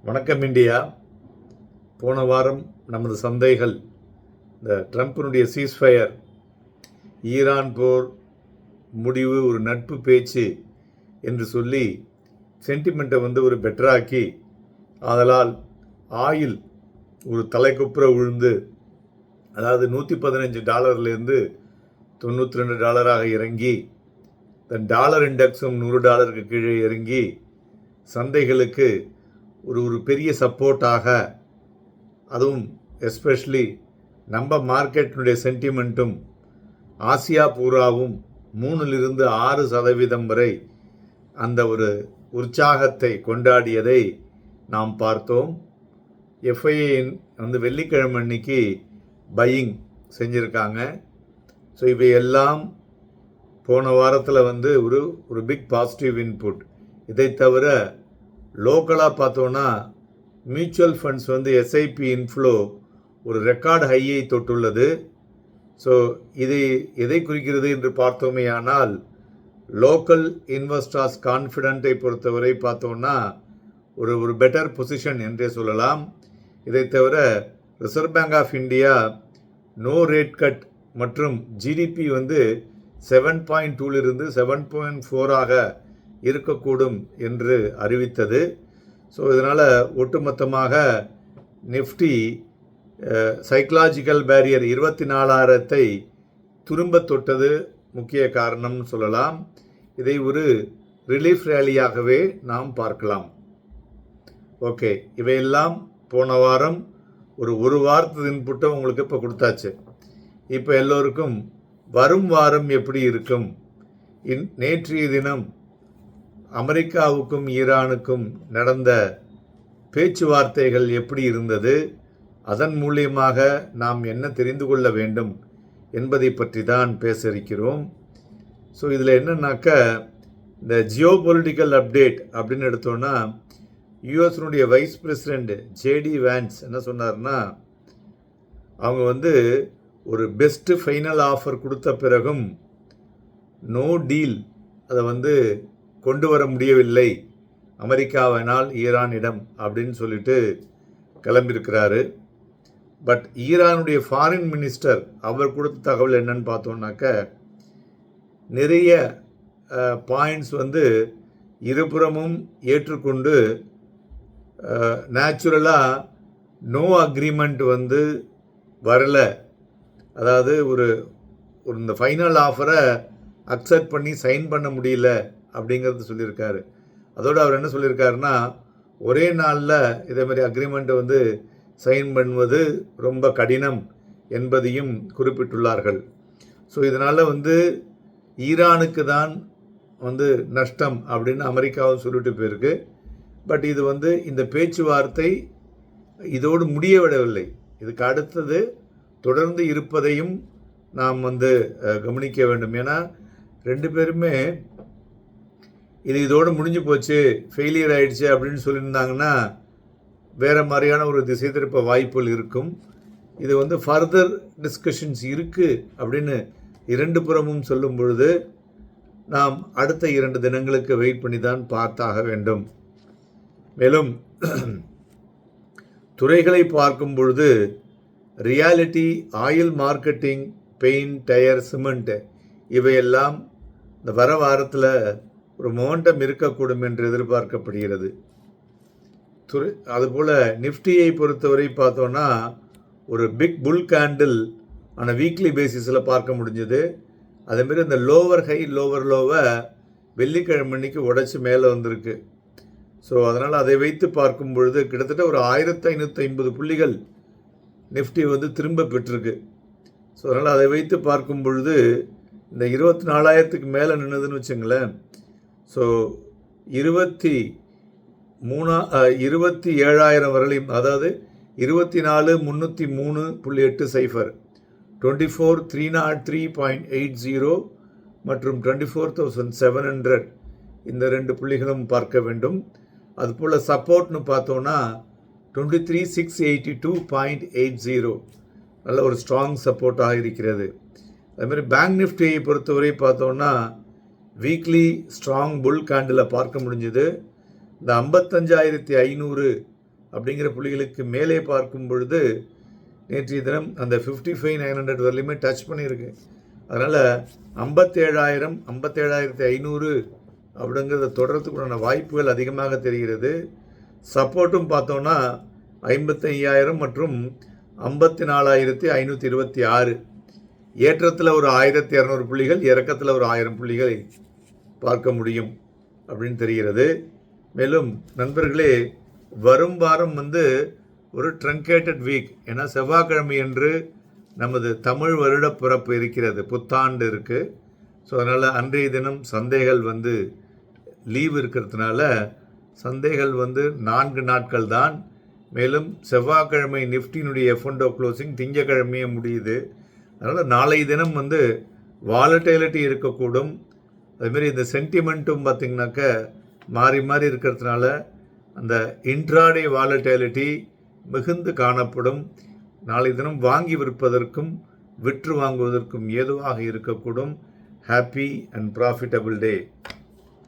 வணக்கம் இந்தியா. போன வாரம் நமது சந்தைகள் இந்த ட்ரம்ப்பினுடைய சீஸ்ஃபயர், ஈரான் போர் முடிவு ஒரு நட்பு பேச்சு என்று சொல்லி சென்டிமெண்ட்டை ஒரு பெட்டராக்கி, ஆதலால் ஆயில் ஒரு தலைக்குப்புற விழுந்து, அதாவது $115 $92 இறங்கி, இந்த டாலர் இண்டெக்ஸும் $100 கீழே இறங்கி சந்தைகளுக்கு ஒரு பெரிய சப்போர்ட்டாக, அதுவும் எஸ்பெஷலி நம்ம மார்க்கெட்டினுடைய சென்டிமெண்ட்டும் ஆசியா பூராவும் 3-6% வரை அந்த ஒரு உற்சாகத்தை கொண்டாடியதை நாம் பார்த்தோம். எஃப்ஐஏ வெள்ளிக்கிழமை அன்னைக்கு பையிங் செஞ்சுருக்காங்க. ஸோ இவையெல்லாம் போன வாரத்தில் ஒரு பிக் பாசிட்டிவ் இன்புட். இதை தவிர லோக்கலாக பார்த்தோன்னா மியூச்சுவல் ஃபண்ட்ஸ் எஸ்ஐபி இன்ஃப்ளோ ஒரு ரெக்கார்டு ஹையை தொட்டுள்ளது. ஸோ இது எதை குறிக்கிறது என்று பார்த்தோமேயானால், லோக்கல் இன்வெஸ்டர்ஸ் கான்ஃபிடென்ட்டை பொறுத்தவரை பார்த்தோன்னா ஒரு பெட்டர் பொசிஷன் என்றே சொல்லலாம். இதை தவிர reserve bank of India no rate cut மற்றும் ஜிடிபி 7.2 7.4 இருக்கக்கூடும் என்று அறிவித்தது. ஸோ இதனால் ஒட்டுமொத்தமாக நிஃப்டி சைக்கலாஜிக்கல் பேரியர் 24,000 திரும்ப தொட்டது முக்கிய காரணம்னு சொல்லலாம். இதை ஒரு ரிலீஃப் ரேலியாகவே நாம் பார்க்கலாம். ஓகே, இவையெல்லாம் போன வாரம் ஒரு வாரத்து இன்புட்டை உங்களுக்கு இப்போ கொடுத்தாச்சு. இப்போ எல்லோருக்கும் வரும் வாரம் எப்படி இருக்கும், நேற்றைய தினம் அமெரிக்காவுக்கும் ஈரானுக்கும் நடந்த பேச்சுவார்த்தைகள் எப்படி இருந்தது, அதன் மூலியமாக நாம் என்ன தெரிந்து கொள்ள வேண்டும் என்பதை பற்றி தான் பேச இருக்கிறோம். ஸோ இதில் என்னன்னாக்க, இந்த ஜியோ பொலிட்டிக்கல் அப்டேட் அப்படின்னு எடுத்தோன்னா, யூஎஸ்னுடைய வைஸ் பிரசிடெண்ட் ஜேடி வேன்ஸ் என்ன சொன்னார்னா, அவங்க ஒரு பெஸ்ட்டு ஃபைனல் ஆஃபர் கொடுத்த பிறகும் நோ டீல் அதை கொண்டு வர முடியவில்லை அமெரிக்காவினால் ஈரானிடம் அப்படின்னு சொல்லிட்டு கிளம்பியிருக்கிறாரு. பட் ஈரானுடைய ஃபாரின் மினிஸ்டர் அவர் கொடுத்த தகவல் என்னன்னு பார்த்தோன்னாக்க, நிறைய பாயிண்ட்ஸ் இருபுறமும் ஏற்றுக்கொண்டு நேச்சுரலாக நோ அக்ரிமெண்ட் வரலை. அதாவது ஒரு இந்த ஃபைனல் ஆஃபரை அக்செப்ட் பண்ணி சைன் பண்ண முடியல அப்படிங்கிறது சொல்லியிருக்காரு. அதோடு அவர் என்ன சொல்லியிருக்காருன்னா, ஒரே நாளில் இதேமாதிரி அக்ரிமெண்ட்டை சைன் பண்ணுவது ரொம்ப கடினம் என்பதையும் குறிப்பிட்டுள்ளார்கள். ஸோ இதனால் ஈரானுக்கு தான் நஷ்டம் அப்படின்னு அமெரிக்காவும் சொல்லிட்டு போயிருக்கு. பட் இது இந்த பேச்சுவார்த்தை இதோடு முடிய விடவில்லை. இதுக்கு அடுத்தது தொடர்ந்து இருப்பதையும் நாம் கவனிக்க வேண்டும். ஏன்னா ரெண்டு பேருமே இதோடு முடிஞ்சு போச்சு, ஃபெயிலியர் ஆயிடுச்சு அப்படின்னு சொல்லியிருந்தாங்கன்னா வேறு மாதிரியான ஒரு திசை திருப்ப வாய்ப்புகள் இருக்கும். இது ஃபர்தர் டிஸ்கஷன்ஸ் இருக்குது அப்படின்னு இரண்டு புறமும் சொல்லும் பொழுது நாம் அடுத்த 2 தினங்களுக்கு வெயிட் பண்ணி தான் பார்த்தாக வேண்டும். மேலும் துறைகளை பார்க்கும் பொழுது reality, oil marketing, paint, tyre, cement இவையெல்லாம் இந்த வர வாரத்தில் ஒரு மொமெண்டம் இருக்கக்கூடும் என்று எதிர்பார்க்கப்படுகிறது. அதுபோல் நிஃப்டியை பொறுத்தவரை பார்த்தோன்னா ஒரு பிக் புல் கேண்டில் ஆன வீக்லி பேசிஸில் பார்க்க முடிஞ்சது. அதேமாரி இந்த லோவர் ஹை லோவர் லோவை வெள்ளிக்கிழமை அன்னைக்கு உடைச்சி மேலே வந்திருக்கு. ஸோ அதனால் அதை வைத்து பார்க்கும் பொழுது கிட்டத்தட்ட ஒரு 1550 புள்ளிகள் நிஃப்டி திரும்ப பெற்றிருக்கு. ஸோ அதனால் அதை வைத்து பார்க்கும் பொழுது இந்த 24,000க்கு மேலே நின்றுதுன்னு வச்சுங்களேன். ஸோ 27,000 வரலையும், அதாவது 24,303.80, 24,303.80 மற்றும் 24,700 இந்த 2 புள்ளிகளும் பார்க்க வேண்டும். அதுபோல் சப்போர்ட்னு பார்த்தோன்னா 23,682.80 நல்ல ஒரு ஸ்ட்ராங் சப்போர்ட்டாக இருக்கிறது. அதுமாதிரி பேங்க் நிஃப்டியை பொறுத்தவரை பார்த்தோன்னா வீக்லி ஸ்ட்ராங் புல் கேண்டில் பார்க்க முடிஞ்சுது. இந்த 55,500 அப்படிங்கிற புள்ளிகளுக்கு மேலே பார்க்கும் பொழுது நேற்றைய தினம் அந்த 55,900 வரலையுமே டச் பண்ணியிருக்கு. அதனால் 57,000 57,500 அப்படிங்கிறத தொடர்றதுக்குண்டான வாய்ப்புகள் அதிகமாக தெரிகிறது. சப்போர்ட்டும் பார்த்தோன்னா 55,000 மற்றும் 54,526. ஏற்றத்தில் ஒரு 1,200 புள்ளிகள், இறக்கத்தில் ஒரு 1000 புள்ளிகளை பார்க்க முடியும் அப்படின்னு தெரிகிறது. மேலும் நண்பர்களே, வரும் வாரம் ஒரு ட்ரங்கேட்டட் வீக். ஏன்னா செவ்வாய்க்கிழமை என்று நமது தமிழ் வருட பிறப்பு இருக்கிறது, புத்தாண்டு இருக்குது. ஸோ அதனால் அன்றைய தினம் சந்தைகள் லீவ் இருக்கிறதுனால சந்தைகள் 4 நாட்கள் தான். மேலும் செவ்வாய்க்கிழமை நிஃப்டியினுடைய F&O க்ளோசிங் திங்கக்கிழமையே முடியுது. அதனால் நாளை தினம் வாலட்டிலிட்டி இருக்கக்கூடும். அதுமாரி இந்த சென்டிமெண்ட்டும் பார்த்திங்கனாக்க மாறி மாறி இருக்கிறதுனால அந்த இன்ட்ராடே வாலட்டிலிட்டி மிகுந்து காணப்படும். நாளை தினம் வாங்கி விற்பதற்கும் விற்று வாங்குவதற்கும் ஏதுவாக இருக்கக்கூடும். Happy and profitable day.